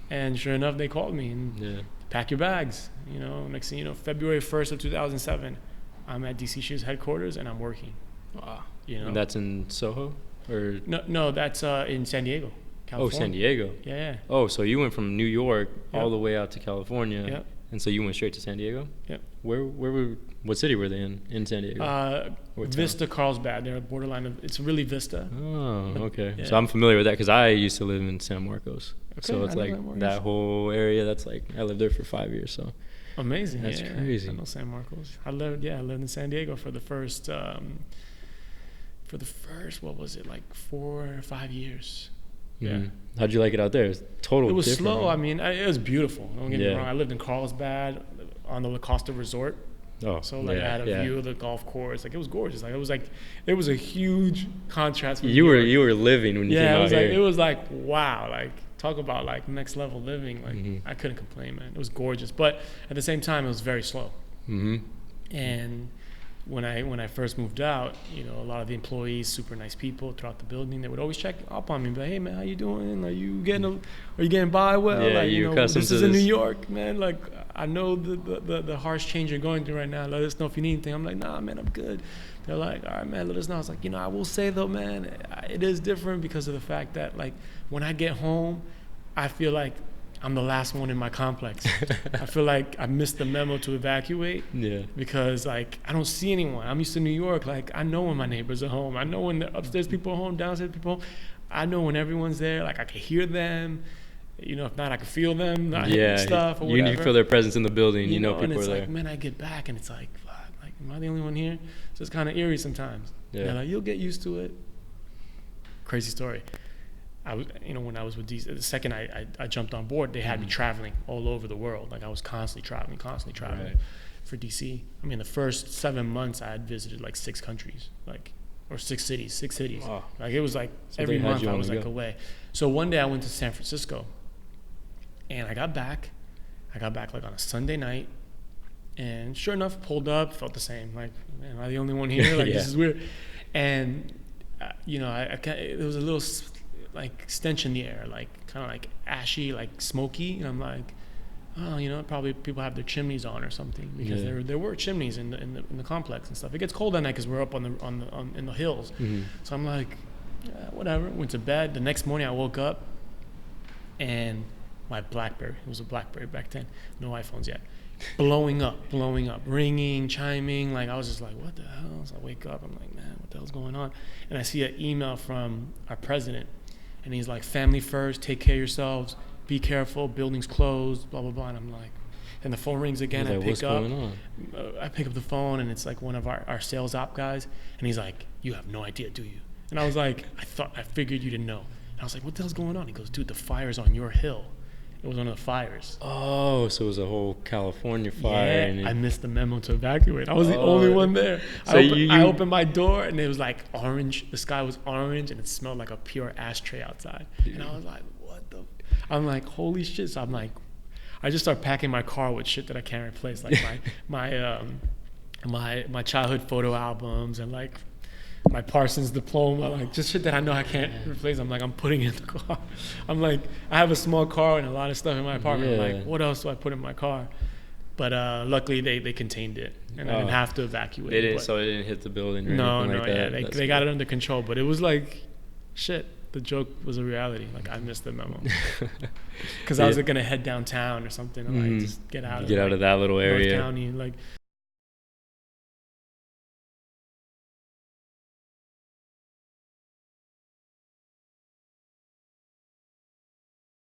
And sure enough, they called me and pack your bags. You know, next thing you know, February 1st of 2007, I'm at DC Shoes headquarters and I'm working. Wow. You know, And that's in Soho, or no, that's in San Diego, California. oh, San Diego. Yeah. Oh, so you went from New York all Yep. the way out to California. Yep. And so you went straight to San Diego? Yep. What city were they in San Diego? Vista, Carlsbad. They're borderline of. It's really Vista. Oh, okay. Yeah. So I'm familiar with that because I used to live in San Marcos. Okay, So it's I know like San Marcos. that whole area. That's like I lived there for 5 years. So Amazing. That's yeah. crazy. I know San Marcos. I lived in San Diego for the first. What was it, like 4 or 5 years? Yeah. How'd you like it out there? It's total. It was different, slow. right? I mean, it was beautiful. Don't get me Yeah. wrong. I lived in Carlsbad on the La Costa Resort. Oh, So like I had a view of the golf course. Like it was gorgeous. Like it was a huge contrast. From You New were York. living when you came Yeah, out here. it was like wow. Like talk about like next level living. Like I couldn't complain, man. It was gorgeous. But at the same time, it was very slow. And when I first moved out, you know, a lot of the employees, super nice people throughout the building, they would always check up on me, but hey man, how you doing? Are you getting by well? Yeah, like, you're you know, accustomed this to is in New this. York, man. Like I know the harsh change you're going through right now. Let us know if you need anything. I'm like, nah, man, I'm good. They're like, all right, man, let us know. I was like, you know, I will say though, man, it is different because of the fact that like when I get home, I feel like I'm the last one in my complex. I feel like I missed the memo to evacuate. Yeah. Because like I don't see anyone. I'm used to New York. Like I know when my neighbors are home. I know when the upstairs people are home, downstairs people are home. I know when everyone's there. Like I can hear them. You know, if not, I can feel them. Not hitting stuff or whatever. You feel their presence in the building. You know people and it's are there. like, man, I get back and it's like, fuck. Like, am I the only one here? So it's kind of eerie sometimes. Yeah. They're like, you'll get used to it. Crazy story. I was, you know, when I was with these, the second I jumped on board, they had me traveling all over the world. Like I was constantly traveling Right. for DC. I mean, the first 7 months I had visited like 6 countries, like, or 6 cities. Wow. Like it was like So every they had month you I on was the like go. away. So one day I went to San Francisco and I got back like on a Sunday night and sure enough, pulled up, felt the same. Like, man, am I the only one here? Like, Yeah. This is weird. And, you know, there was a little like stench in the air, like kind of like ashy, like smoky. And I'm like, oh, you know, probably people have their chimneys on or something because there were chimneys in the complex and stuff. It gets cold at night because we're up in the hills. So I'm like, yeah, whatever. Went to bed. The next morning I woke up and my BlackBerry, it was a BlackBerry back then, no iPhones yet, blowing up, ringing, chiming. Like I was just like, what the hell? So I wake up, I'm like, man, what the hell's going on? And I see an email from our president. And he's like, family first, take care of yourselves, be careful, building's closed, blah, blah, blah. And I'm like, and the phone rings again. Like, what's going on? I pick up the phone and it's like one of our sales op guys. And he's like, you have no idea, do you? And I was like, I figured you didn't know. And I was like, what the hell's going on? He goes, dude, the fire's on your hill. It was one of the fires. Oh, so it was a whole California fire. Yeah, I missed the memo to evacuate. I was the only one there. So I opened my door and it was like orange. The sky was orange and it smelled like a pure ashtray outside. Dude. And I was like, what the? I'm like, holy shit. So I'm like, I just start packing my car with shit that I can't replace. Like my childhood photo albums and like my Parsons diploma, like just shit that I know I can't replace. I'm like, I'm putting it in the car. I'm like, I have a small car and a lot of stuff in my apartment. I'm like, what else do I put in my car? But luckily they contained it and I didn't have to evacuate. They didn't, so it didn't hit the building or anything like that. Yeah, they got it under control. But it was like, shit, the joke was a reality. Like I missed the memo because I was gonna head downtown or something and like just get out of that little area. North County, like